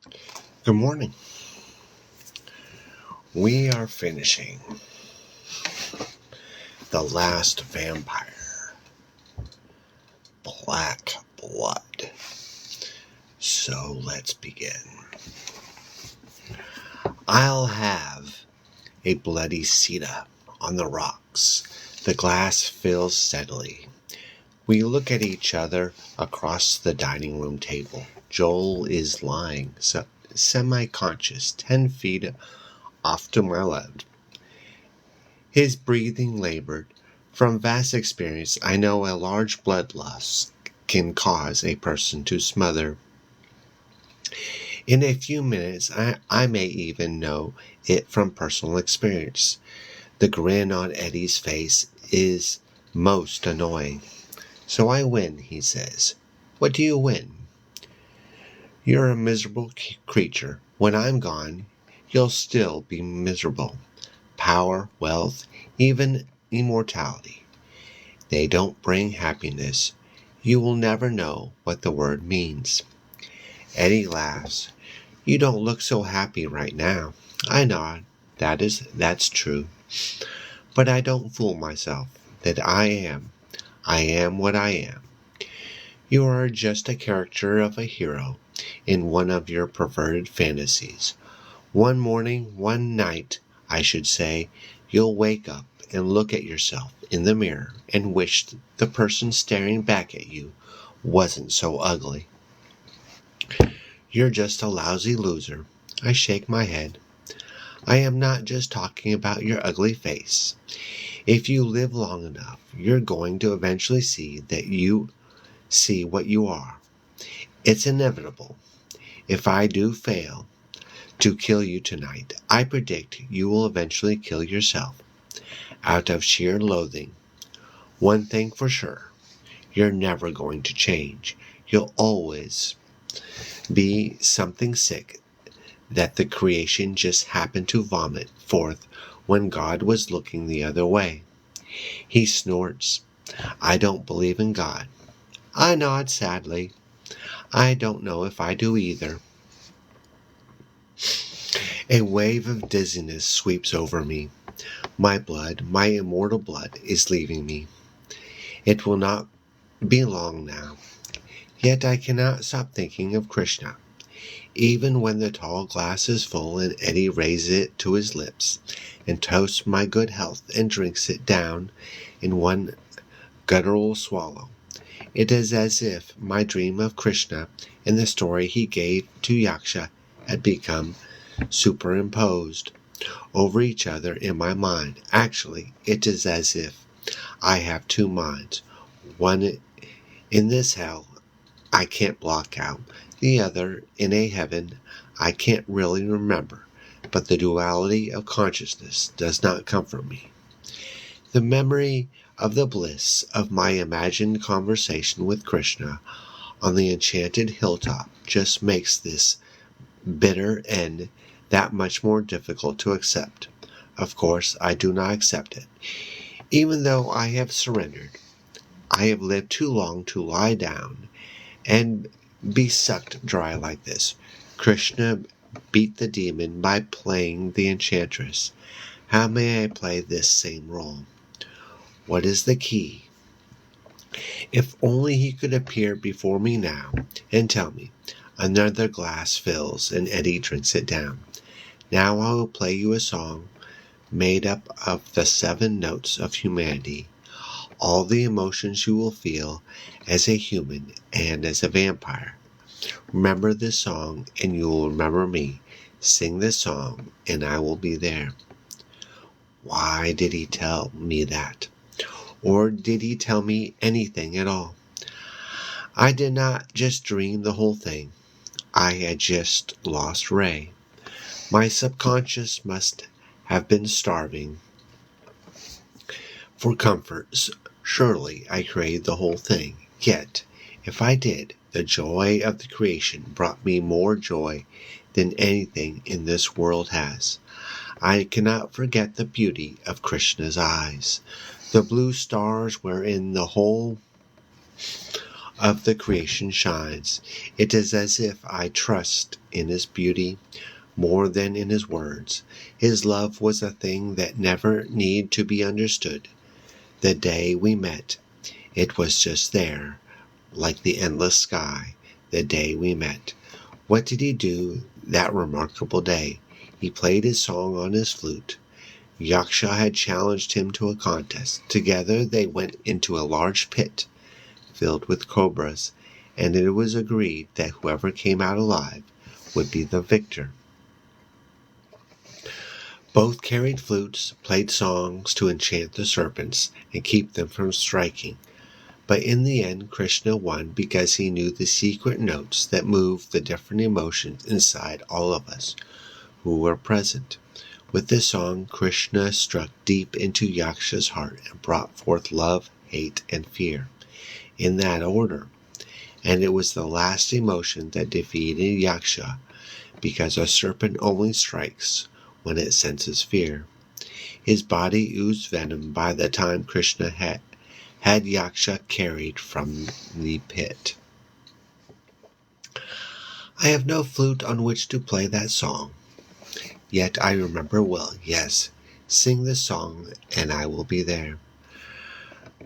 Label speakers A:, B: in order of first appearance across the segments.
A: Good morning. We are finishing The Last Vampire, Black Blood. So let's begin. I'll have a bloody Sita on the rocks. The glass fills steadily. We look at each other across the dining room table. Joel is lying, semi-conscious, 10 feet off to my left. His breathing labored. From vast experience, I know a large blood loss can cause a person to smother. In a few minutes, I may even know it from personal experience. The grin on Eddie's face is most annoying. So I win, he says. What do you win? You're a miserable creature. When I'm gone, you'll still be miserable. Power, wealth, even immortality. They don't bring happiness. You will never know what the word means. Eddie laughs. You don't look so happy right now. I nod. That's true. But I don't fool myself that I am. I am what I am. You are just a character of a hero in one of your perverted fantasies. One morning, one night, I should say, you'll wake up and look at yourself in the mirror and wish the person staring back at you wasn't so ugly. You're just a lousy loser. I shake my head. I am not just talking about your ugly face. If you live long enough, you're going to eventually see what you are. It's inevitable. If I do fail to kill you tonight, I predict you will eventually kill yourself out of sheer loathing. One thing for sure, you're never going to change. You'll always be something sick that the creation just happened to vomit forth when God was looking the other way. He snorts. I don't believe in God. I nod sadly. I don't know if I do either. A wave of dizziness sweeps over me. My blood, my immortal blood, is leaving me. It will not be long now. Yet I cannot stop thinking of Krishna. Even when the tall glass is full and Eddie raises it to his lips and toasts my good health and drinks it down in one guttural swallow, it is as if my dream of Krishna and the story he gave to Yaksha had become superimposed over each other in my mind. Actually, it is as if I have two minds. One in this hell I can't block out, the other in a heaven I can't really remember, but the duality of consciousness does not comfort me. The memory of the bliss of my imagined conversation with Krishna on the enchanted hilltop just makes this bitter end that much more difficult to accept. Of course, I do not accept it. Even though I have surrendered, I have lived too long to lie down and be sucked dry like this. Krishna beat the demon by playing the enchantress. How may I play this same role? What is the key? If only he could appear before me now and tell me. Another glass fills and Eddie drinks it down. Now I will play you a song made up of the 7 notes of humanity, all the emotions you will feel as a human and as a vampire. Remember this song and you will remember me. Sing this song and I will be there. Why did he tell me that? Or did he tell me anything at all? I did not just dream the whole thing. I had just lost Ray. My subconscious must have been starving for comfort. Surely I created the whole thing. Yet, if I did, the joy of the creation brought me more joy than anything in this world has. I cannot forget the beauty of Krishna's eyes, the blue stars wherein the whole of the creation shines. It is as if I trust in his beauty more than in his words. His love was a thing that never need to be understood. The day we met, it was just there, like the endless sky, the day we met. What did he do that remarkable day? He played his song on his flute. Yaksha had challenged him to a contest. Together they went into a large pit filled with cobras, and it was agreed that whoever came out alive would be the victor. Both carried flutes, played songs to enchant the serpents and keep them from striking. But in the end, Krishna won because he knew the secret notes that moved the different emotions inside all of us who were present. With this song, Krishna struck deep into Yaksha's heart and brought forth love, hate, and fear, in that order. And it was the last emotion that defeated Yaksha, because a serpent only strikes when it senses fear. His body oozed venom by the time Krishna had Yaksha carried from the pit. I have no flute on which to play that song, yet I remember well, yes, sing the song and I will be there.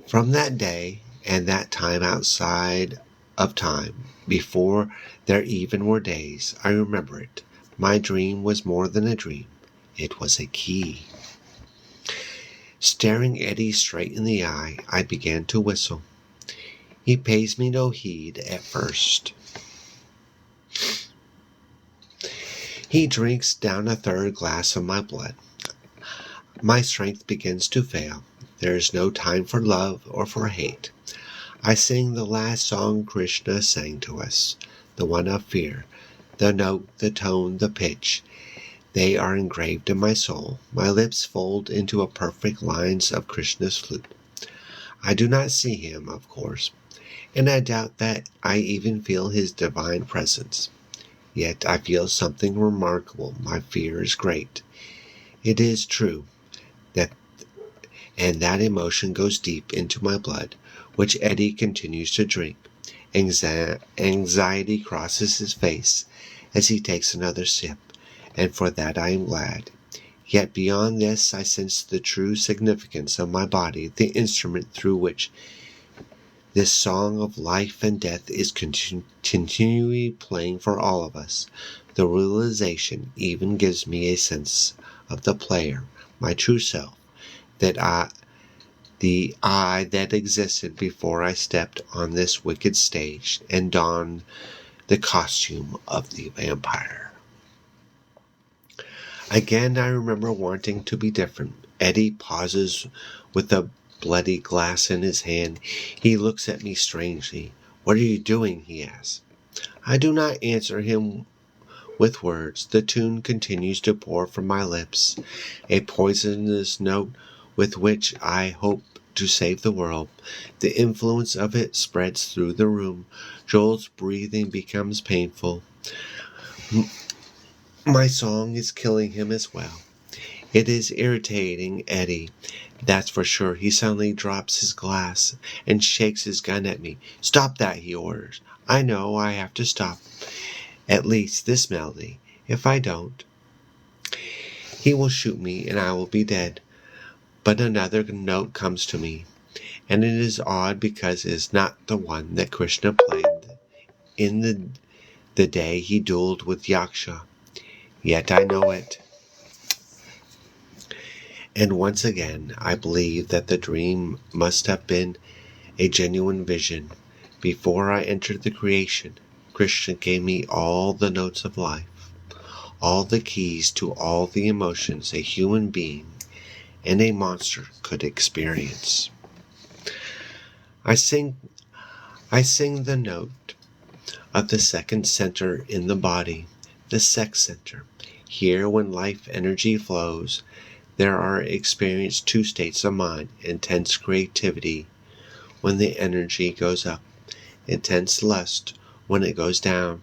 A: From that day and that time outside of time, before there even were days, I remember it. My dream was more than a dream. It was a key. Staring Eddie straight in the eye, I began to whistle. He pays me no heed at first. He drinks down a third glass of my blood. My strength begins to fail. There is no time for love or for hate. I sing the last song Krishna sang to us, the one of fear. The note, the tone, the pitch, they are engraved in my soul. My lips fold into a perfect lines of Krishna's flute. I do not see him, of course, and I doubt that I even feel his divine presence. Yet I feel something remarkable. My fear is great. It is true that, and that emotion goes deep into my blood, which Eddie continues to drink. Anxiety crosses his face as he takes another sip, and for that I am glad. Yet beyond this I sense the true significance of my body, the instrument through which this song of life and death is continually playing for all of us. The realization even gives me a sense of the player, my true self, the I that existed before I stepped on this wicked stage and donned the costume of the vampire. Again I remember wanting to be different. Eddie pauses with a bloody glass in his hand. He looks at me strangely. "What are you doing?" he asks. I do not answer him with words. The tune continues to pour from my lips, a poisonous note with which I hope to save the world. The influence of it spreads through the room. Joel's breathing becomes painful. My song is killing him as well. It is irritating Eddie, that's for sure. He suddenly drops his glass and shakes his gun at me. "Stop that," he orders. I know I have to stop at least this melody. If I don't, he will shoot me and I will be dead. But another note comes to me, and it is odd because it is not the one that Krishna played in the day he dueled with Yaksha. Yet I know it. And once again, I believe that the dream must have been a genuine vision. Before I entered the creation, Krishna gave me all the notes of life, all the keys to all the emotions a human being and a monster could experience. I sing the note of the second center in the body, the sex center. Here, when life energy flows, there are experienced two states of mind: intense creativity when the energy goes up, intense lust when it goes down.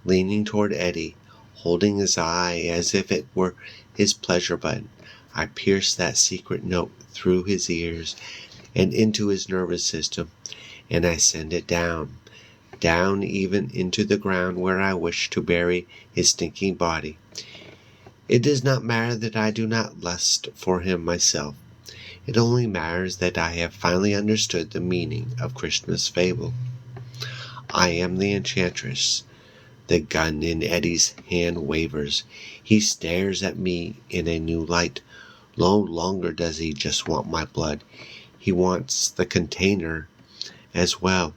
A: Leaning toward Eddie, holding his eye as if it were his pleasure button, I pierce that secret note through his ears and into his nervous system, and I send it down. down even into the ground where I wish to bury his stinking body. It does not matter that I do not lust for him myself. It only matters that I have finally understood the meaning of Krishna's fable. I am the enchantress. The gun in Eddie's hand wavers. He stares at me in a new light. No longer does he just want my blood. He wants the container as well.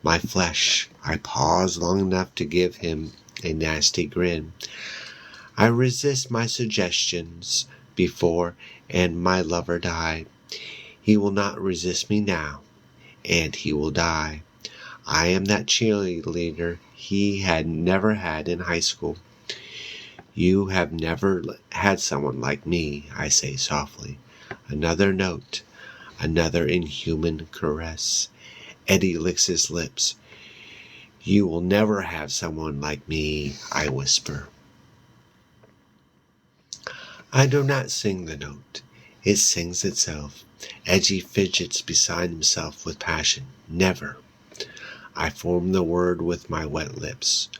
A: My flesh. I pause long enough to give him a nasty grin. I resist my suggestions before, and my lover died. He will not resist me now, and he will die. I am that cheerleader he had never had in high school. You have never had someone like me, I say softly. Another note, another inhuman caress. Eddie licks his lips. You will never have someone like me, I whisper. I do not sing the note. It sings itself. Eddie fidgets beside himself with passion. Never. I form the word with my wet lips.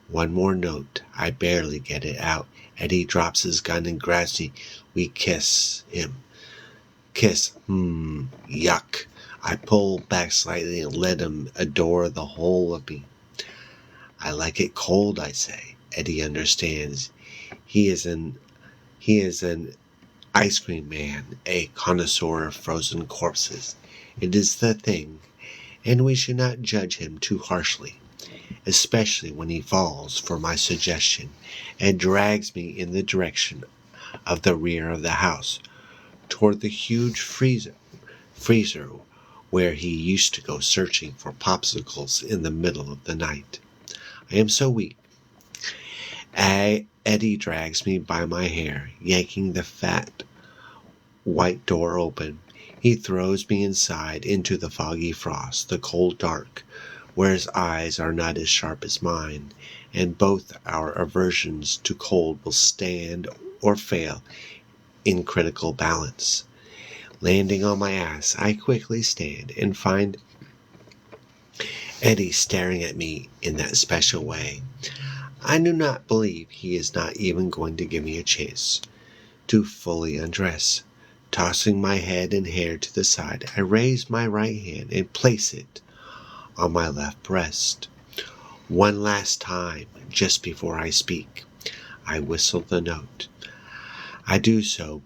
A: One more note. I barely get it out. Eddie drops his gun and grabs me. We kiss him. Kiss. Yuck. I pull back slightly and let him adore the whole of me. I like it cold, I say. Eddie understands. He is an ice cream man, a connoisseur of frozen corpses. It is the thing, and we should not judge him too harshly, especially when he falls for my suggestion and drags me in the direction of the rear of the house, toward the huge freezer where he used to go searching for popsicles in the middle of the night. I am so weak. Eddie drags me by my hair, yanking the fat white door open. He throws me inside into the foggy frost, the cold dark, where his eyes are not as sharp as mine, and both our aversions to cold will stand or fail in critical balance. Landing on my ass, I quickly stand and find Eddie staring at me in that special way. I do not believe he is not even going to give me a chance to fully undress. Tossing my head and hair to the side, I raise my right hand and place it on my left breast. One last time, just before I speak, I whistle the note. I do so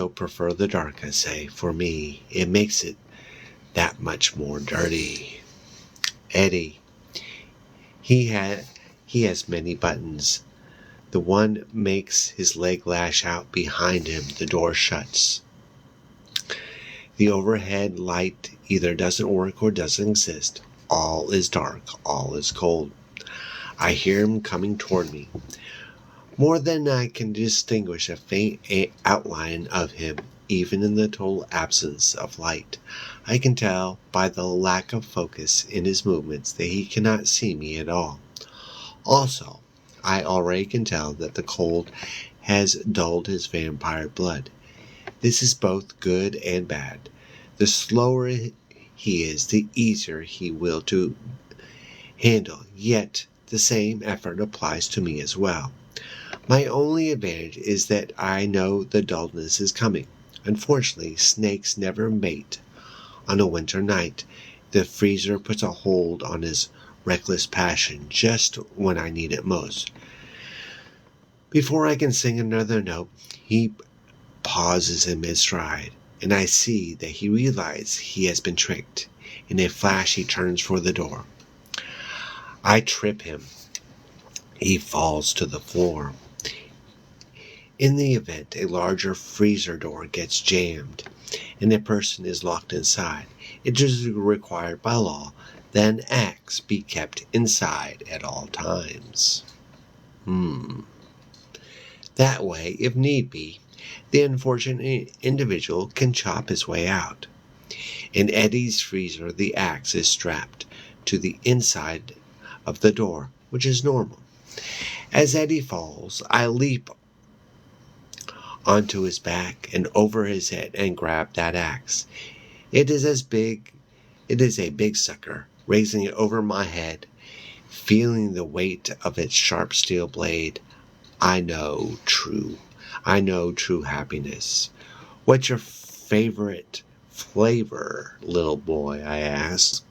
A: prefer the dark, I say. For me, it makes it that much more dirty. Eddie, he has many buttons. The one makes his leg lash out behind him. The door shuts. The overhead light either doesn't work or doesn't exist. All is dark. All is cold. I hear him coming toward me. More than I can distinguish a faint outline of him, even in the total absence of light. I can tell by the lack of focus in his movements that he cannot see me at all. Also, I already can tell that the cold has dulled his vampire blood. This is both good and bad. The slower he is, the easier he will to handle, yet the same effort applies to me as well. My only advantage is that I know the dullness is coming. Unfortunately, snakes never mate on a winter night. The freezer puts a hold on his reckless passion just when I need it most. Before I can sing another note, he pauses in mid-stride, and I see that he realizes he has been tricked. In a flash, he turns for the door. I trip him. He falls to the floor. In the event a larger freezer door gets jammed and a person is locked inside, it is required by law that an axe be kept inside at all times. That way, if need be, the unfortunate individual can chop his way out. In Eddie's freezer, the axe is strapped to the inside of the door, which is normal. As Eddie falls, I leap onto his back and over his head and grab that axe. It is a big sucker raising it over my head, feeling the weight of its sharp steel blade. I know true happiness. What's your favorite flavor, little boy? I asked.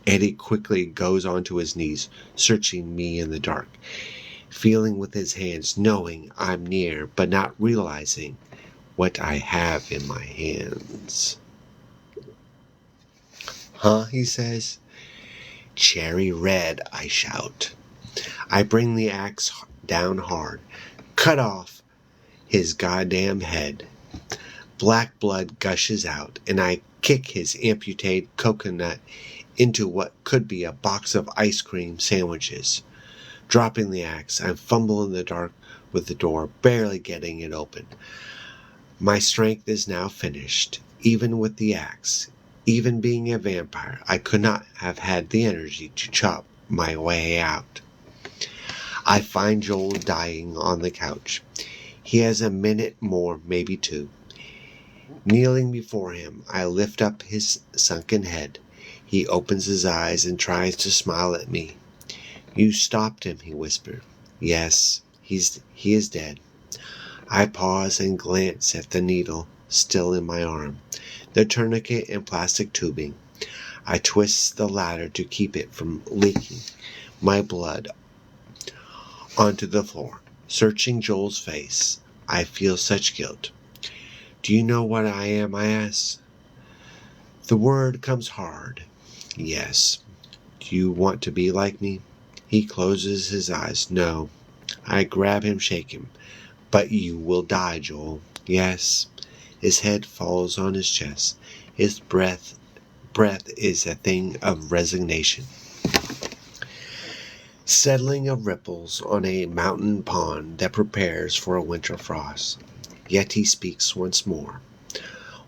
A: Eddie quickly goes onto his knees, searching me in the dark, feeling with his hands, knowing I'm near, but not realizing what I have in my hands. Huh, he says. Cherry red, I shout. I bring the axe down hard, cut off his goddamn head. Black blood gushes out, and I kick his amputated coconut into what could be a box of ice cream sandwiches. Dropping the axe, I fumble in the dark with the door, barely getting it open. My strength is now finished, even with the axe. Even being a vampire, I could not have had the energy to chop my way out. I find Joel dying on the couch. He has a minute more, maybe two. Kneeling before him, I lift up his sunken head. He opens his eyes and tries to smile at me. You stopped him, he whispered. Yes, he is dead. I pause and glance at the needle still in my arm, the tourniquet and plastic tubing. I twist the latter to keep it from leaking my blood onto the floor. Searching Joel's face, I feel such guilt. Do you know what I am? I ask. The word comes hard. Yes. Do you want to be like me? He closes his eyes. No. I grab him, shake him. But you will die, Joel. Yes. His head falls on his chest. His breath is a thing of resignation. Settling of ripples on a mountain pond that prepares for a winter frost. Yet he speaks once more.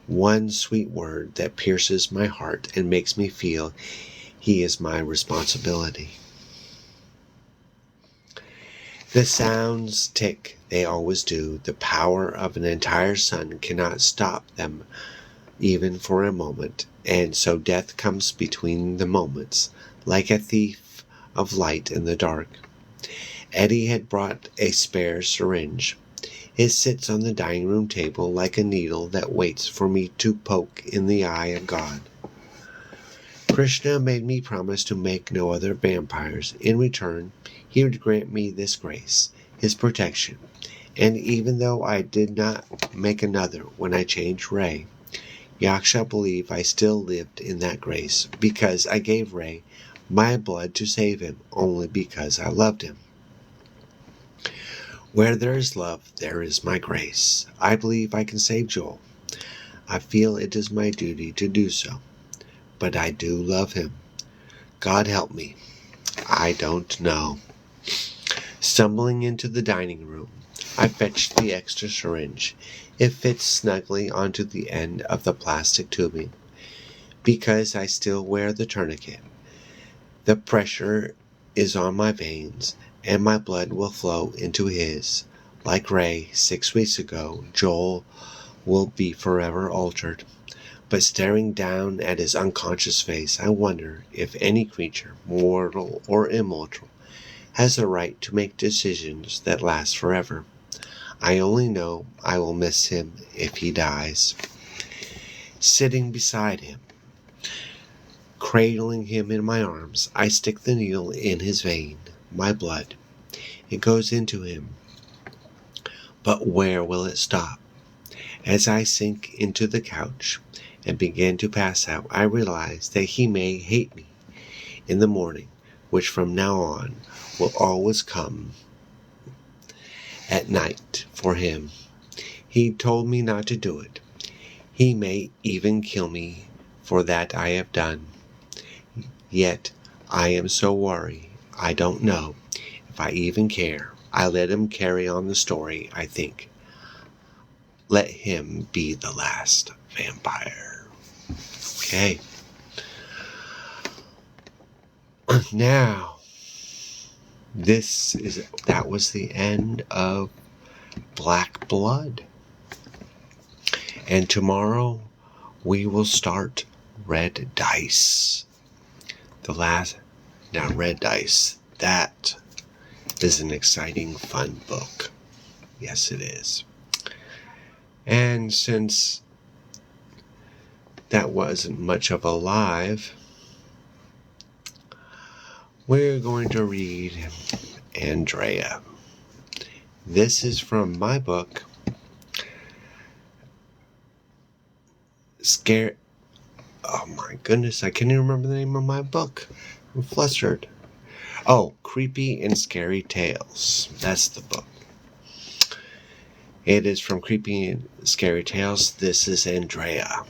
A: One sweet word that pierces my heart and makes me feel he is my responsibility. The sounds tick, they always do. The power of an entire sun cannot stop them even for a moment, and so death comes between the moments, like a thief of light in the dark. Eddie had brought a spare syringe. It sits on the dining room table like a needle that waits for me to poke in the eye of God. Krishna made me promise to make no other vampires. In return, he would grant me this grace, his protection. And even though I did not make another when I changed Ray, Yaksha believed I still lived in that grace because I gave Ray my blood to save him only because I loved him. Where there is love, there is my grace. I believe I can save Joel. I feel it is my duty to do so. But I do love him. God help me. I don't know. Stumbling into the dining room, I fetched the extra syringe. It fits snugly onto the end of the plastic tubing. Because I still wear the tourniquet, the pressure is on my veins, and my blood will flow into his. Like Ray 6 weeks ago, Joel will be forever altered. But staring down at his unconscious face, I wonder if any creature, mortal or immortal, has the right to make decisions that last forever. I only know I will miss him if he dies. Sitting beside him, cradling him in my arms, I stick the needle in his vein, my blood. It goes into him. But where will it stop? As I sink into the couch and begin to pass out, I realize that he may hate me in the morning, which from now on will always come at night for him. He told me not to do it. He may even kill me for that I have done. Yet I am so worried, I don't know if I even care. I let him carry on the story, I think. Let him be the last vampire. Okay. Now, that was the end of Black Blood. And tomorrow we will start Red Dice. The last. Now, Red Dice. That is an exciting, fun book. Yes, it is. And since that wasn't much of a live, we're going to read Andrea. This is from my book, Oh my goodness, I can't even remember the name of my book. I'm flustered. Oh, Creepy and Scary Tales. That's the book. It is from Creepy and Scary Tales. This is Andrea.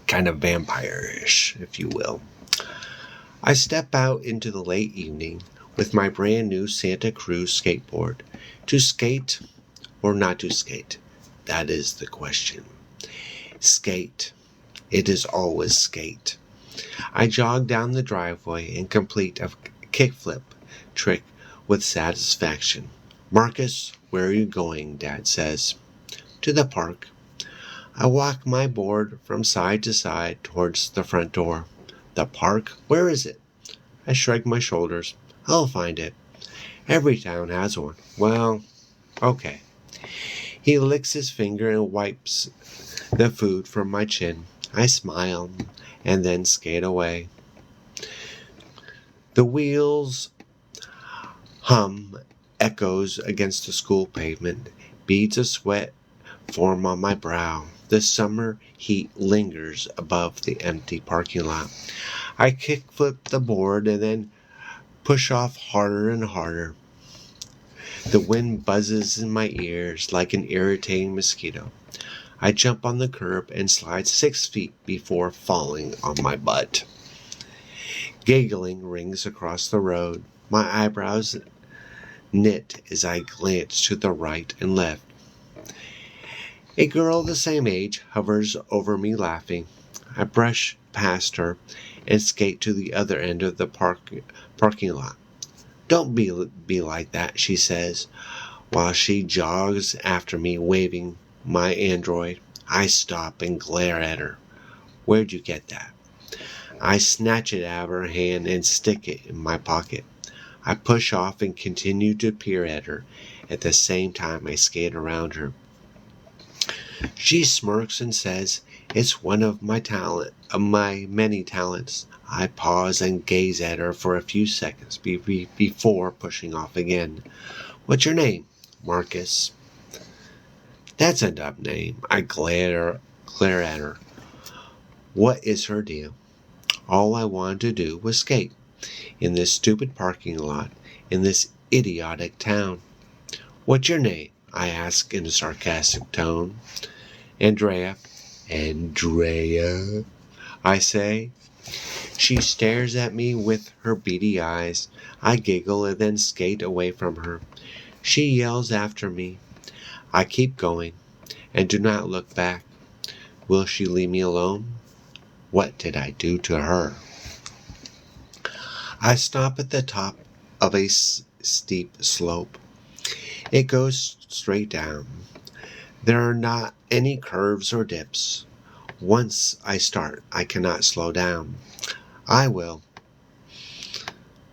A: Kind of vampire-ish, if you will. I step out into the late evening with my brand new Santa Cruz skateboard. To skate or not to skate? That is the question. Skate. It is always skate. I jog down the driveway and complete a kickflip trick with satisfaction. Marcus, where are you going? Dad says. To the park. I walk my board from side to side towards the front door. The park? Where is it? I shrug my shoulders. I'll find it. Every town has one. Well, okay. He licks his finger and wipes the food from my chin. I smile and then skate away. The wheels hum echoes against the school pavement. Beads of sweat form on my brow. The summer heat lingers above the empty parking lot. I kickflip the board and then push off harder and harder. The wind buzzes in my ears like an irritating mosquito. I jump on the curb and slide 6 feet before falling on my butt. Giggling rings across the road. My eyebrows knit as I glance to the right and left. A girl the same age hovers over me laughing. I brush past her and skate to the other end of the parking lot. Don't be like that, she says, while she jogs after me waving my Android. I stop and glare at her. Where'd you get that? I snatch it out of her hand and stick it in my pocket. I push off and continue to peer at her. At the same time, I skate around her. She smirks and says, it's one of my many talents. I pause and gaze at her for a few seconds before pushing off again. What's your name? Marcus. That's a dumb name. I glare at her. What is her deal? All I wanted to do was skate in this stupid parking lot in this idiotic town. What's your name? I ask in a sarcastic tone. Andrea. Andrea, I say. She stares at me with her beady eyes. I giggle and then skate away from her. She yells after me. I keep going and do not look back. Will she leave me alone? What did I do to her? I stop at the top of a steep slope. It goes straight down. There are not any curves or dips. Once I start, I cannot slow down. I will.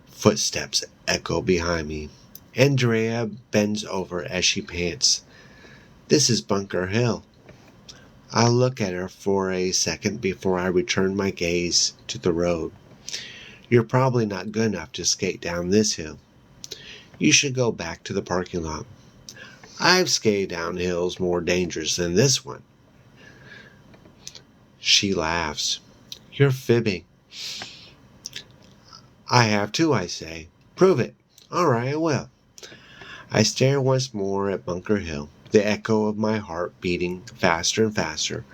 A: Footsteps echo behind me. Andrea bends over as she pants. This is Bunker Hill. I look at her for a second before I return my gaze to the road. You're probably not good enough to skate down this hill. You should go back to the parking lot. I've skated down hills more dangerous than this one. She laughs. You're fibbing. I have too, I say. Prove it. All right, I will. I stare once more at Bunker Hill. The echo of my heart beating faster and faster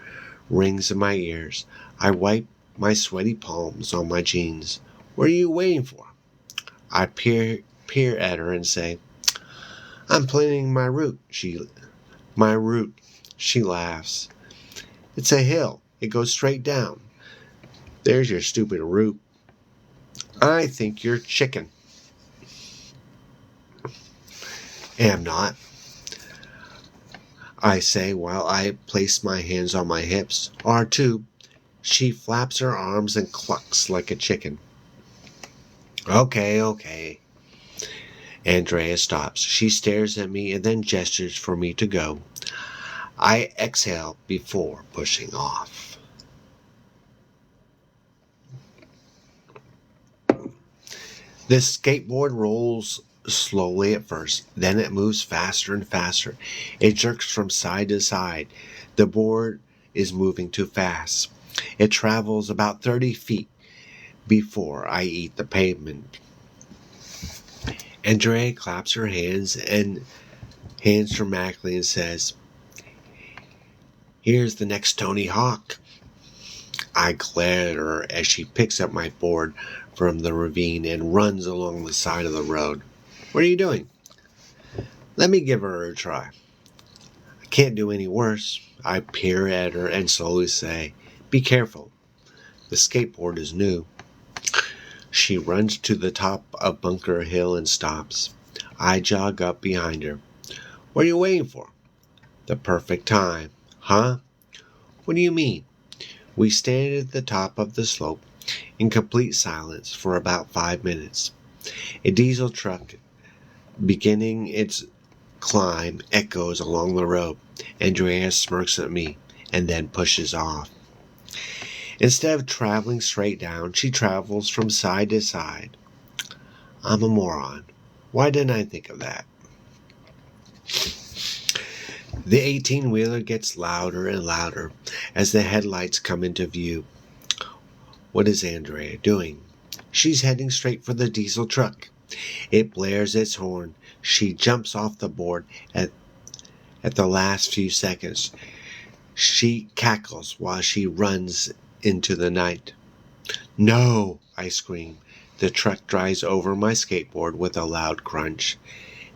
A: rings in my ears. I wipe my sweaty palms on my jeans. What are you waiting for? I peer at her and say, I'm planning my route. She laughs. It's a hill. It goes straight down. There's your stupid route. I think you're chicken. Am not. I say while I place my hands on my hips. R2. She flaps her arms and clucks like a chicken. Okay. Andrea stops. She stares at me and then gestures for me to go. I exhale before pushing off. The skateboard rolls slowly at first, then it moves faster and faster. It jerks from side to side. The board is moving too fast. It travels about 30 feet before I eat the pavement. Andrea claps her hands dramatically and says, "Here's the next Tony Hawk." I glare at her as she picks up my board from the ravine and runs along the side of the road. "What are you doing?" "Let me give her a try." "I can't do any worse." I peer at her and slowly say, "Be careful. The skateboard is new." She runs to the top of Bunker Hill and stops. I jog up behind her. "What are you waiting for?" "The perfect time." "Huh? What do you mean?" We stand at the top of the slope in complete silence for about 5 minutes. A diesel truck beginning its climb echoes along the road. Andrea smirks at me and then pushes off. Instead of traveling straight down, she travels from side to side. I'm a moron. Why didn't I think of that? The 18-wheeler gets louder and louder as the headlights come into view. What is Andrea doing? She's heading straight for the diesel truck. It blares its horn. She jumps off the board at the last few seconds. She cackles while she runs into the night. "No!" I scream. The truck drives over my skateboard with a loud crunch.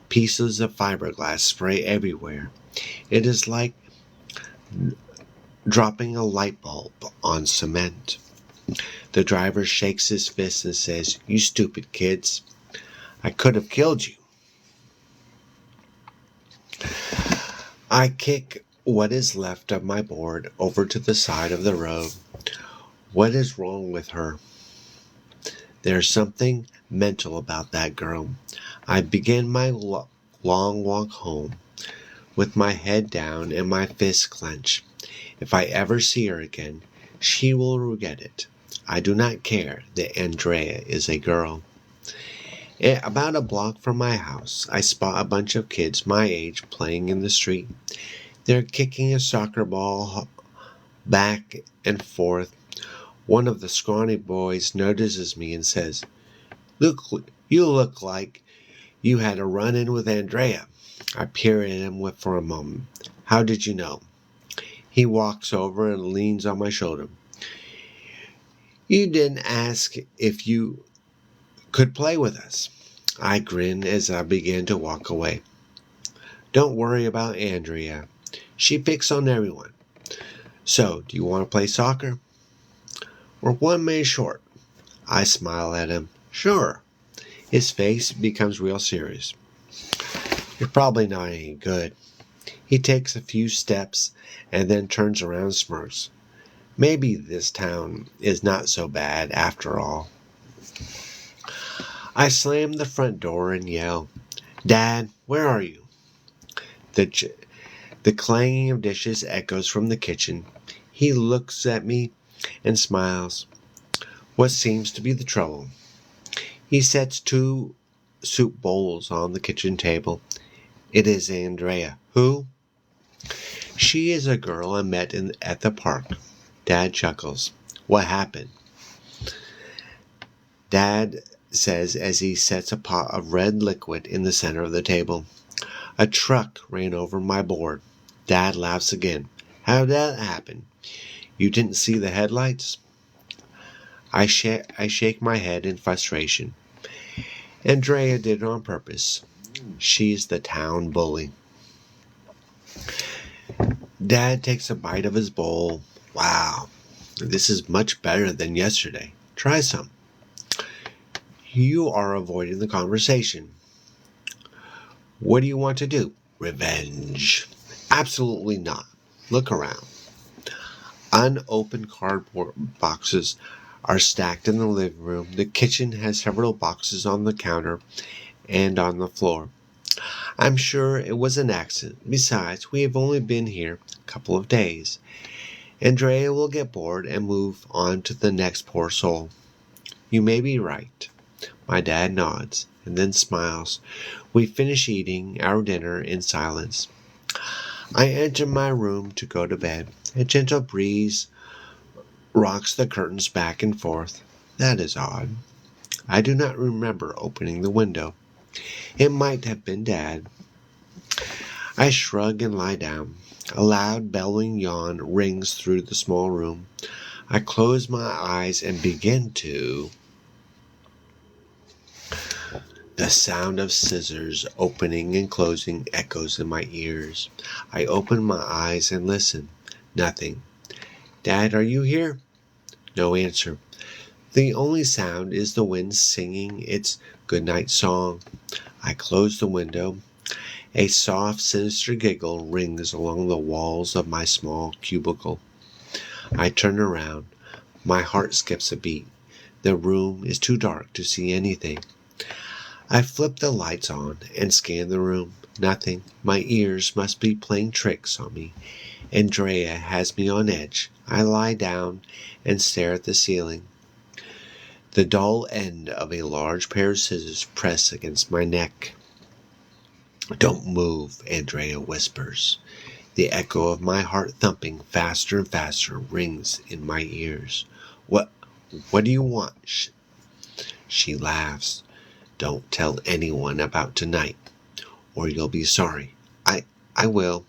A: Pieces of fiberglass spray everywhere. It is like dropping a light bulb on cement. The driver shakes his fist and says, "You stupid kids. I could have killed you." I kick what is left of my board over to the side of the road. What is wrong with her? There's something mental about that girl. I begin my long walk home with my head down and my fists clenched. If I ever see her again, she will regret it. I do not care that Andrea is a girl. About a block from my house, I spot a bunch of kids my age playing in the street. They're kicking a soccer ball back and forth. One of the scrawny boys notices me and says, You look like you had a run-in with Andrea." I peer at him for a moment. "How did you know?" He walks over and leans on my shoulder. "You didn't ask if you could play with us." I grin as I begin to walk away. "Don't worry about Andrea. She picks on everyone. So, do you want to play soccer?" "We're 1 minute short." I smile at him. "Sure." His face becomes real serious. "You're probably not any good." He takes a few steps and then turns around and smirks. Maybe this town is not so bad after all. I slam the front door and yell, "Dad, where are you?" The clanging of dishes echoes from the kitchen. He looks at me and smiles. What seems to be the trouble? He sets 2 soup bowls on the kitchen table. It is Andrea. "Who?" "She is a girl I met at the park." Dad chuckles. "What happened?" Dad says as he sets a pot of red liquid in the center of the table. "A truck ran over my board." Dad laughs again. "How did that happen? You didn't see the headlights?" I shake my head in frustration. Andrea did it on purpose. She's the town bully. Dad takes a bite of his bowl. "Wow, this is much better than yesterday. Try some." You are avoiding the conversation. "What do you want to do?" "Revenge." "Absolutely not. Look around." Unopened cardboard boxes are stacked in the living room. The kitchen has several boxes on the counter and on the floor. I'm sure it was an accident. Besides, we have only been here a couple of days. Andrea will get bored and move on to the next poor soul. You may be right. My dad nods and then smiles. We finish eating our dinner in silence. I enter my room to go to bed. A gentle breeze rocks the curtains back and forth. That is odd. I do not remember opening the window. It might have been Dad. I shrug and lie down. A loud bellowing yawn rings through the small room. I close my eyes and begin to. The sound of scissors opening and closing echoes in my ears. I open my eyes and listen. Nothing. Dad, are you here? No answer. The only sound is the wind singing its goodnight song. I close the window. A soft, sinister giggle rings along the walls of my small cubicle. I turn around. My heart skips a beat. The room is too dark to see anything. I flip the lights on and scan the room. Nothing. My ears must be playing tricks on me. Andrea has me on edge. I lie down and stare at the ceiling. The dull end of a large pair of scissors press against my neck. Don't move, Andrea whispers. The echo of my heart thumping faster and faster rings in my ears. What do you want? She laughs. Don't tell anyone about tonight, or you'll be sorry. I will.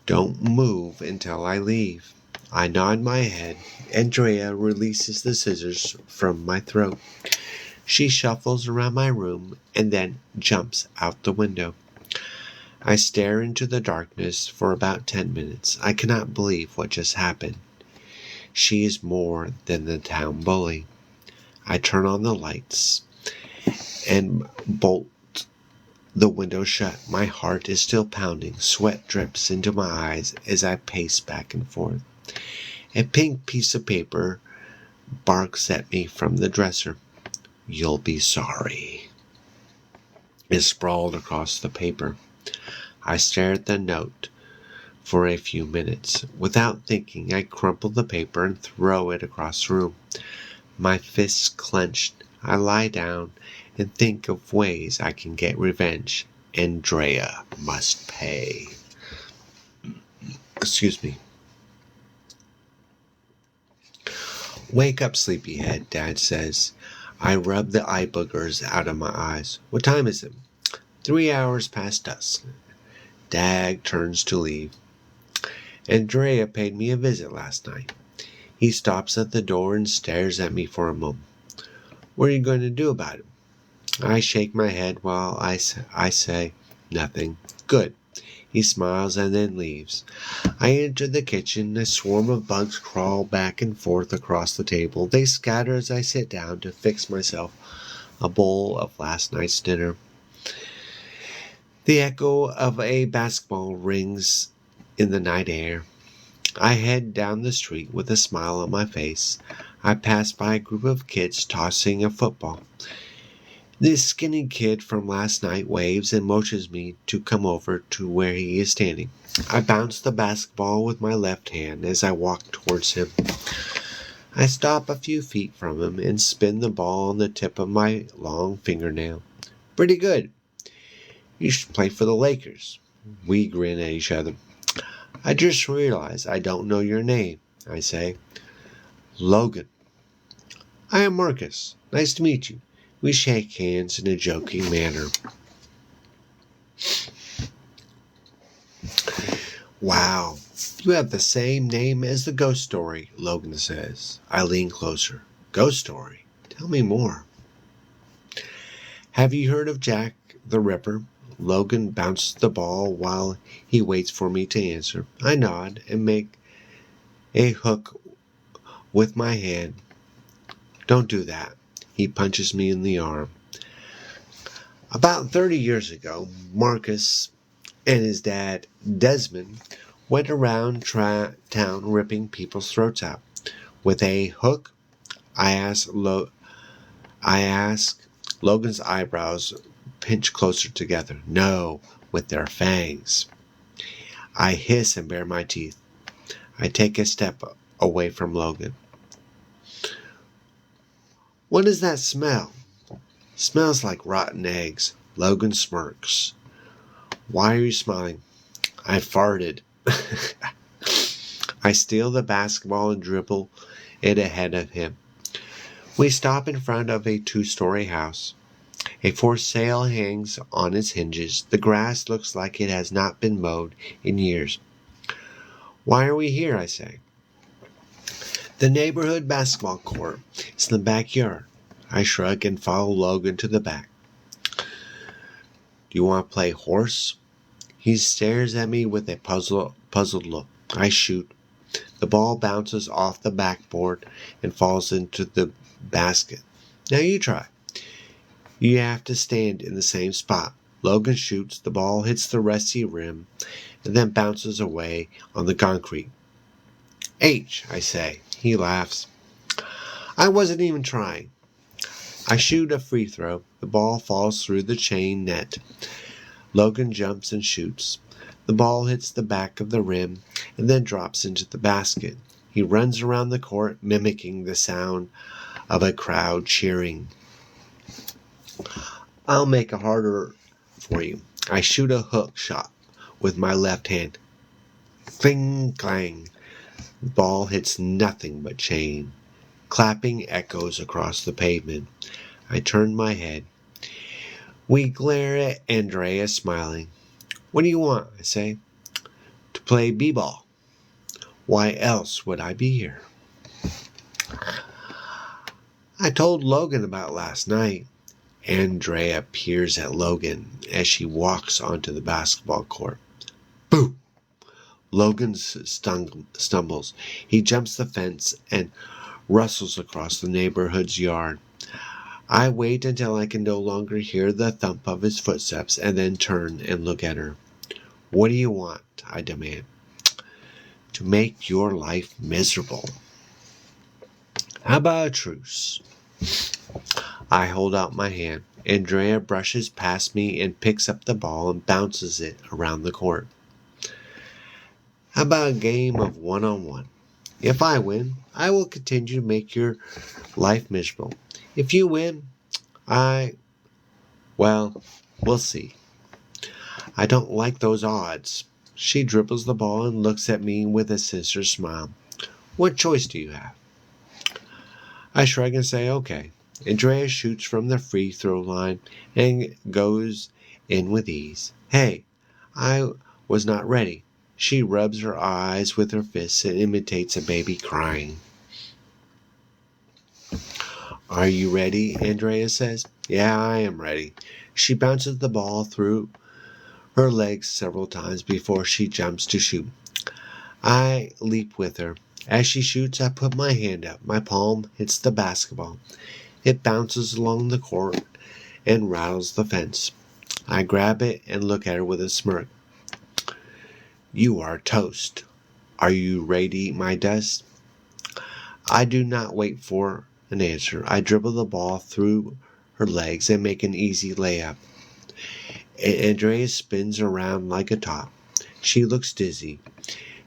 A: Don't move until I leave. I nod my head. Andrea releases the scissors from my throat. She shuffles around my room and then jumps out the window. I stare into the darkness for about 10 minutes. I cannot believe what just happened. She is more than the town bully. I turn on the lights and bolt the window shut. My heart is still pounding. Sweat drips into my eyes as I pace back and forth. A pink piece of paper barks at me from the dresser. You'll be sorry. Is sprawled across the paper. I stare at the note for a few minutes. Without thinking, I crumple the paper and throw it across the room. My fists clenched. I lie down and think of ways I can get revenge. Andrea must pay. Excuse me. Wake up, sleepyhead, Dad says. I rub the eye boogers out of my eyes. What time is it? 3 hours past dusk. Dad turns to leave. Andrea paid me a visit last night. He stops at the door and stares at me for a moment. What are you going to do about it? I shake my head while I say, nothing. Good. He smiles and then leaves. I enter the kitchen. A swarm of bugs crawl back and forth across the table. They scatter as I sit down to fix myself a bowl of last night's dinner. The echo of a basketball rings in the night air. I head down the street with a smile on my face. I pass by a group of kids tossing a football. The skinny kid from last night waves and motions me to come over to where he is standing. I bounce the basketball with my left hand as I walk towards him. I stop a few feet from him and spin the ball on the tip of my long fingernail. Pretty good. You should play for the Lakers. We grin at each other. I just realized I don't know your name, I say. Logan. I am Marcus. Nice to meet you. We shake hands in a joking manner. Wow, you have the same name as the ghost story, Logan says. I lean closer. Ghost story? Tell me more. Have you heard of Jack the Ripper? Logan bounces the ball while he waits for me to answer. I nod and make a hook with my hand. Don't do that. He punches me in the arm. About 30 years ago, Marcus and his dad, Desmond, went around town ripping people's throats out. With a hook, I asked, I asked Logan's eyebrows pinch closer together. No, with their fangs. I hiss and bare my teeth. I take a step away from Logan. What is that smell? Smells like rotten eggs. Logan smirks. Why are you smiling? I farted. I steal the basketball and dribble it ahead of him. We stop in front of a 2-story house. A for sale hangs on its hinges. The grass looks like it has not been mowed in years. Why are we here, I say. The neighborhood basketball court is in the backyard. I shrug and follow Logan to the back. Do you want to play horse? He stares at me with a puzzled look. I shoot. The ball bounces off the backboard and falls into the basket. Now you try. You have to stand in the same spot. Logan shoots. The ball hits the rusty rim and then bounces away on the concrete. H, I say. He laughs. I wasn't even trying. I shoot a free throw. The ball falls through the chain net. Logan jumps and shoots. The ball hits the back of the rim and then drops into the basket. He runs around the court, mimicking the sound of a crowd cheering. I'll make it harder for you. I shoot a hook shot with my left hand. Cling, clang. The ball hits nothing but chain. Clapping echoes across the pavement. I turn my head. We glare at Andrea smiling. What do you want? I say. To play b-ball. Why else would I be here? I told Logan about last night. Andrea peers at Logan as she walks onto the basketball court. Boo! Logan stumbles. He jumps the fence and rustles across the neighborhood's yard. I wait until I can no longer hear the thump of his footsteps and then turn and look at her. What do you want? I demand. To make your life miserable. How about a truce? I hold out my hand. Andrea brushes past me and picks up the ball and bounces it around the court. How about a game of one-on-one? If I win, I will continue to make your life miserable. If you win, well, we'll see. I don't like those odds. She dribbles the ball and looks at me with a sinister smile. What choice do you have? I shrug and say, okay. Andrea shoots from the free throw line and goes in with ease. Hey, I was not ready. She rubs her eyes with her fists and imitates a baby crying. Are you ready? Andrea says. Yeah, I am ready. She bounces the ball through her legs several times before she jumps to shoot. I leap with her. As she shoots, I put my hand up. My palm hits the basketball. It bounces along the court and rattles the fence. I grab it and look at her with a smirk. You are toast. Are you ready to eat my dust? I do not wait for an answer. I dribble the ball through her legs and make an easy layup. Andrea spins around like a top. She looks dizzy.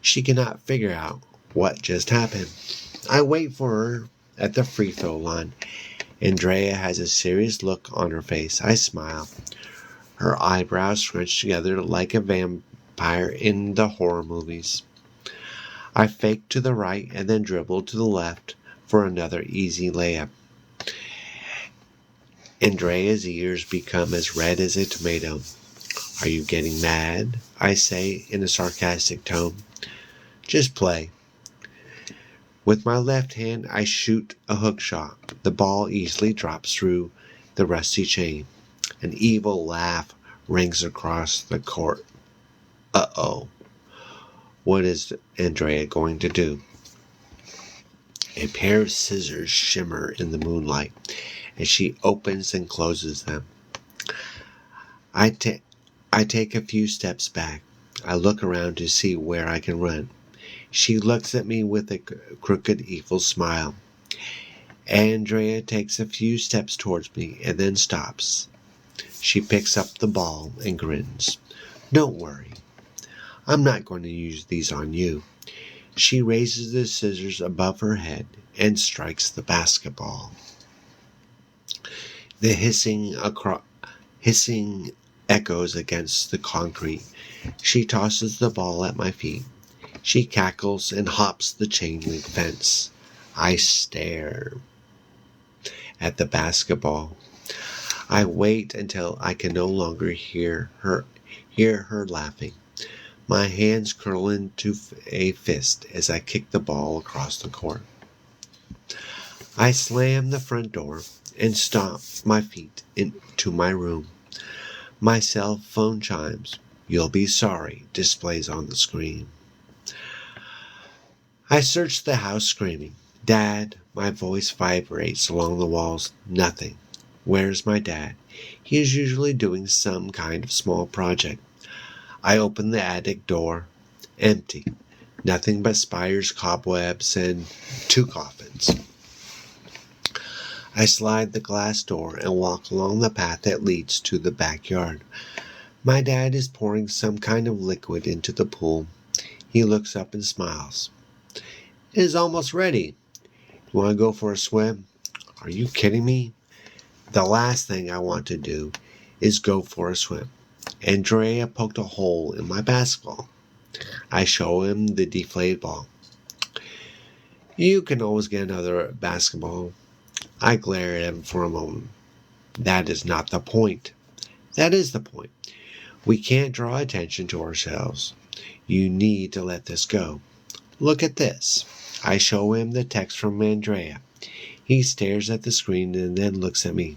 A: She cannot figure out what just happened. I wait for her at the free throw line. Andrea has a serious look on her face. I smile. Her eyebrows scrunch together like a vampire in the horror movies. I fake to the right and then dribble to the left for another easy layup. Andrea's ears become as red as a tomato. Are you getting mad? I say in a sarcastic tone. Just play. With my left hand, I shoot a hook shot. The ball easily drops through the rusty chain. An evil laugh rings across the court. Uh-oh. What is Andrea going to do? A pair of scissors shimmer in the moonlight as she opens and closes them. I take a few steps back. I look around to see where I can run. She looks at me with a crooked, evil smile. Andrea takes a few steps towards me and then stops. She picks up the ball and grins. Don't worry. I'm not going to use these on you. She raises the scissors above her head and strikes the basketball. The hissing echoes against the concrete. She tosses the ball at my feet. She cackles and hops the chain link fence. I stare at the basketball. I wait until I can no longer hear her laughing. My hands curl into a fist as I kick the ball across the court. I slam the front door and stomp my feet into my room. My cell phone chimes. You'll be sorry displays on the screen. I search the house screaming. Dad, my voice vibrates along the walls. Nothing. Where's my dad? He is usually doing some kind of small project. I open the attic door. Empty. Nothing but spiders, cobwebs, and 2 coffins. I slide the glass door and walk along the path that leads to the backyard. My dad is pouring some kind of liquid into the pool. He looks up and smiles. It is almost ready. You want to go for a swim? Are you kidding me? The last thing I want to do is go for a swim. Andrea poked a hole in my basketball. I show him the deflated ball. You can always get another basketball. I glare at him for a moment. That is not the point. That is the point. We can't draw attention to ourselves. You need to let this go. Look at this. I show him the text from Andrea. He stares at the screen and then looks at me.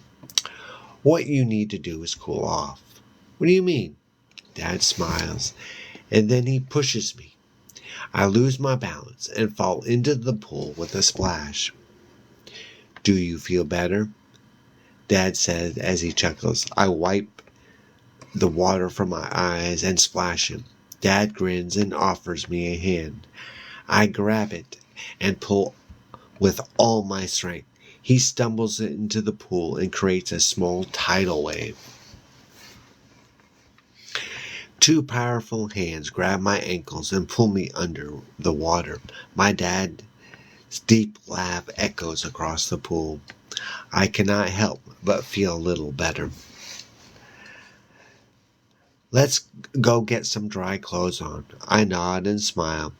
A: What you need to do is cool off. What do you mean? Dad smiles, and then he pushes me. I lose my balance and fall into the pool with a splash. Do you feel better? Dad says as he chuckles. I wipe the water from my eyes and splash him. Dad grins and offers me a hand. I grab it and pull with all my strength. He stumbles into the pool and creates a small tidal wave. 2 powerful hands grab my ankles and pull me under the water. My dad's deep laugh echoes across the pool. I cannot help but feel a little better. Let's go get some dry clothes on. I nod and smile.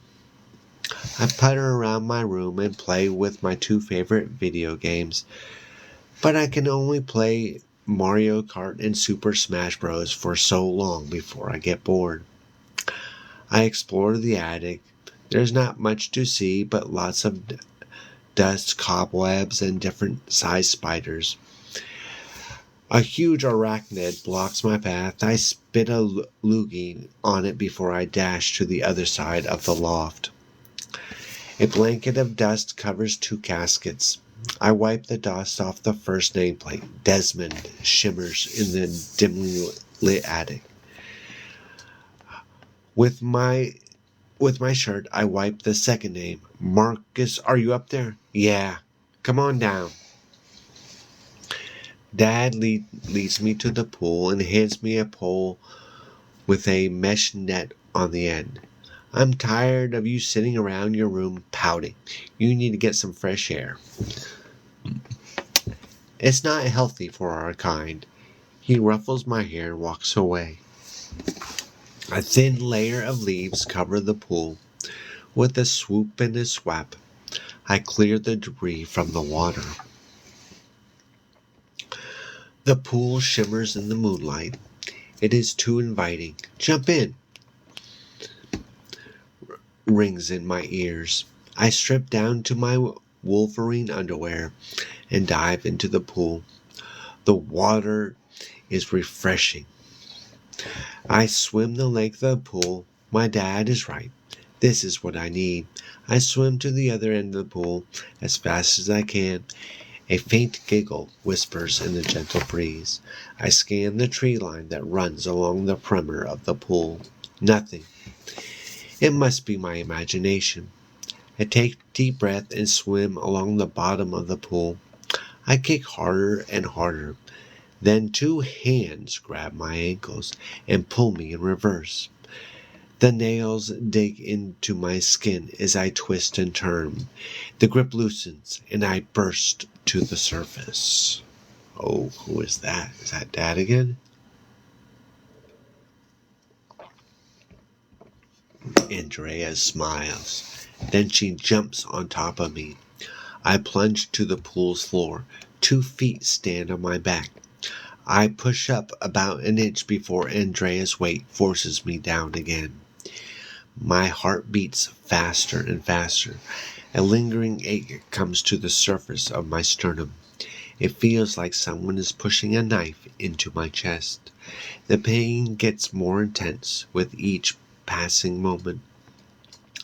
A: I putter around my room and play with my 2 favorite video games, but I can only play Mario Kart and Super Smash Bros. For so long before I get bored. I explore the attic. There's not much to see, but lots of dust, cobwebs, and different sized spiders. A huge arachnid blocks my path. I spit a loogie on it before I dash to the other side of the loft. A blanket of dust covers 2 caskets. I wipe the dust off the first nameplate. Desmond shimmers in the dimly lit attic. With my shirt, I wipe the second name. Marcus, are you up there? Yeah. Come on down. Dad leads me to the pool and hands me a pole with a mesh net on the end. I'm tired of you sitting around your room pouting. You need to get some fresh air. It's not healthy for our kind. He ruffles my hair and walks away. A thin layer of leaves cover the pool. With a swoop and a swap, I clear the debris from the water. The pool shimmers in the moonlight. It is too inviting. Jump in! Rings in my ears. I strip down to my Wolverine underwear and dive into the pool. The water is refreshing. I swim the length of the pool. My dad is right. This is what I need. I swim to the other end of the pool as fast as I can A faint giggle whispers in the gentle breeze. I scan the tree line that runs along the perimeter of the pool. Nothing. It must be my imagination. I take a deep breath and swim along the bottom of the pool. I kick harder and harder. Then two hands grab my ankles and pull me in reverse. The nails dig into my skin as I twist and turn. The grip loosens and I burst to the surface. Oh, who is that? Is that Dad again? Andrea smiles. Then she jumps on top of me. I plunge to the pool's floor. 2 feet stand on my back. I push up about an inch before Andrea's weight forces me down again. My heart beats faster and faster. A lingering ache comes to the surface of my sternum. It feels like someone is pushing a knife into my chest. The pain gets more intense with each passing moment.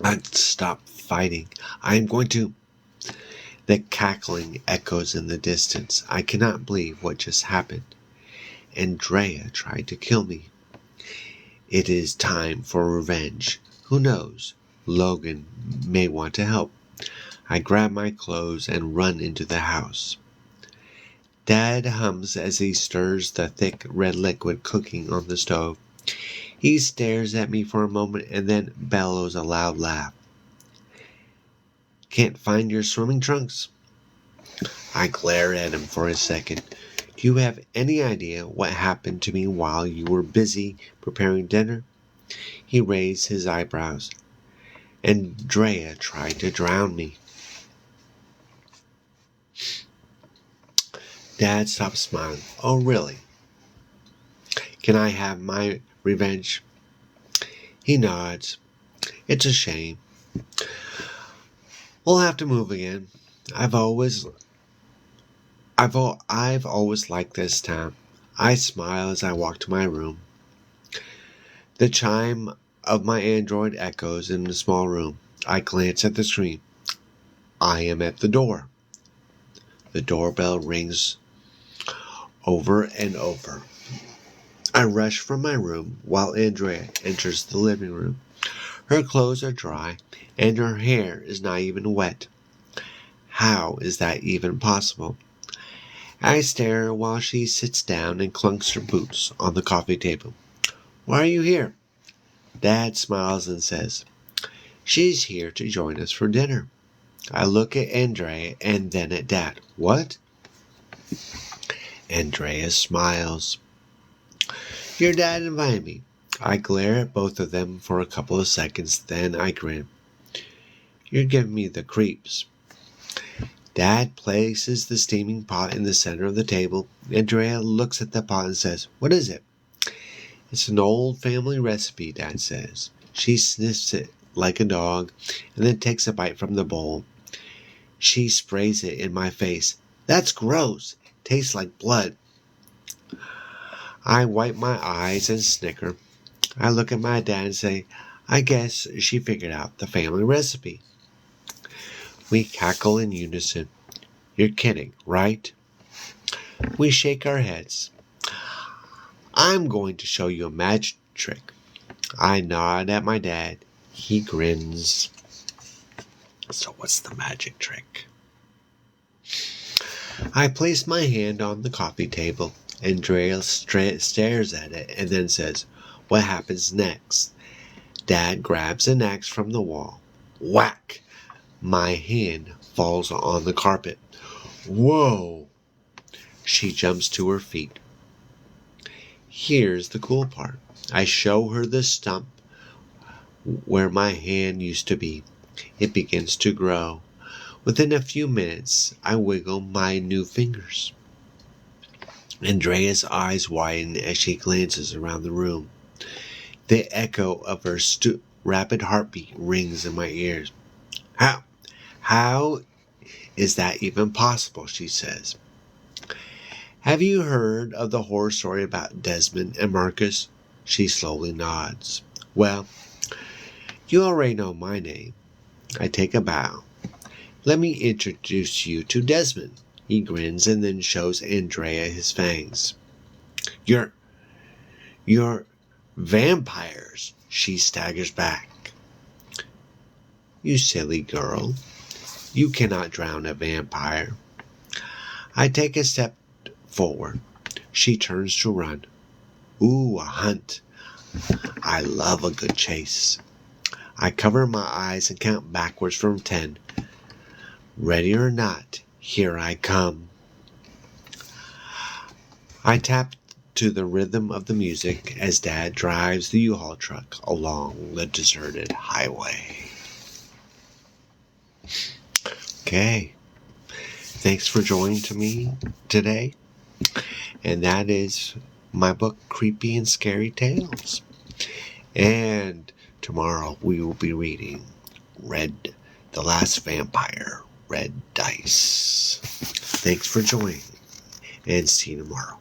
A: I stop fighting. I am going to... The cackling echoes in the distance. I cannot believe what just happened. Andrea tried to kill me. It is time for revenge. Who knows? Logan may want to help. I grab my clothes and run into the house. Dad hums as he stirs the thick red liquid cooking on the stove. He stares at me for a moment and then bellows a loud laugh. Can't find your swimming trunks? I glare at him for a second. Do you have any idea what happened to me while you were busy preparing dinner? He raised his eyebrows. Andrea tried to drown me. Dad stopped smiling. Oh, really? Can I have my revenge? He nods. It's a shame. We'll have to move again. I've always liked this town. I smile as I walk to my room. The chime of my Android echoes in the small room. I glance at the screen. I am at the door. The doorbell rings over and over. I rush from my room while Andrea enters the living room. Her clothes are dry and her hair is not even wet. How is that even possible? I stare while she sits down and clunks her boots on the coffee table. Why are you here? Dad smiles and says, she's here to join us for dinner. I look at Andrea and then at Dad. What? Andrea smiles. Your dad invited me. I glare at both of them for a couple of seconds, then I grin. You're giving me the creeps. Dad places the steaming pot in the center of the table. Andrea looks at the pot and says, what is it? It's an old family recipe, Dad says. She sniffs it like a dog and then takes a bite from the bowl. She sprays it in my face. That's gross. Tastes like blood. I wipe my eyes and snicker. I look at my dad and say, I guess she figured out the family recipe. We cackle in unison. You're kidding, right? We shake our heads. I'm going to show you a magic trick. I nod at my dad. He grins. So what's the magic trick? I place my hand on the coffee table. Andrea stares at it and then says, what happens next? Dad grabs an axe from the wall. Whack! My hand falls on the carpet. Whoa! She jumps to her feet. Here's the cool part. I show her the stump where my hand used to be. It begins to grow. Within a few minutes, I wiggle my new fingers. Andrea's eyes widen as she glances around the room. The echo of her rapid heartbeat rings in my ears. How is that even possible? She says. Have you heard of the horror story about Desmond and Marcus? She slowly nods. Well, you already know my name. I take a bow. Let me introduce you to Desmond. He grins and then shows Andrea his fangs. You're vampires. She staggers back. You silly girl. You cannot drown a vampire. I take a step forward. She turns to run. Ooh, a hunt. I love a good chase. I cover my eyes and count backwards from 10. Ready or not, here I come. I tap to the rhythm of the music as Dad drives the U-Haul truck along the deserted highway. Okay. Thanks for joining me today. And that is my book, Creepy and Scary Tales. And tomorrow we will be reading The Last Vampire, Red Dice. Thanks for joining, and see you tomorrow.